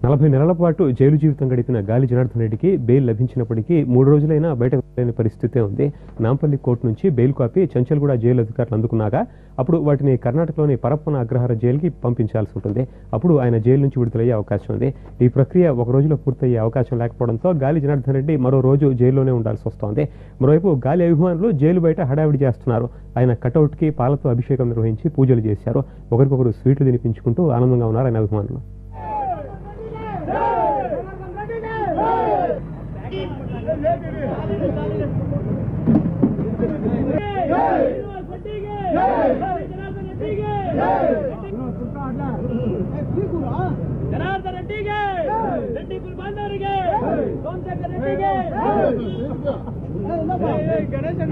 40 నెలల పాటు జైలు జీవితం గడిపిన గాలి జనార్దన్ రెడ్డికి బెయిల్ లభించినప్పటికీ 3 రోజులైనా బయటకు రాలేని పరిస్థితే ఉంది. నాంపల్లి కోర్టు నుంచి బెయిల్ కాపీ చంచల్గూడ జైలు అధికారులు అందుకున్నాక అప్పుడు వాటిని కర్ణాటకలోని పరప్పన అగ్రహార జైలుకి పంపించాల్సి ఉంటుంది. అప్పుడు ఆయన జైలు నుంచి విడుదలయ్యే అవకాశం ఉంది. ఈ ప్రక్రియ ఒక రోజులో పూర్తయ్యే అవకాశం లేకపోవడంతో గాలి జనార్దన్ రెడ్డి మరో రోజు జైల్లోనే ఉండాల్సి వస్తోంది. మరోవైపు గాలి అభిమానులు జైలు బయట హడావిడి చేస్తున్నారు. ఆయన కటౌట్కి పాలతో అభిషేకం నిర్వహించి పూజలు చేశారు. ఒకరికొకరు స్వీట్లు తినిపించుకుంటూ ఆనందంగా ఉన్నారు ఆయన అభిమానులు. ಜನಾರ್ದನ್ ರೆಡ್ಡಿಗೆ ರೆಡ್ಡಿ ಕುಲ್ಬಾಂದವರಿಗೆ ಸೋಮಶೇಖರ್ ರೆಡ್ಡಿಗೆ ಗಣೇಶನ್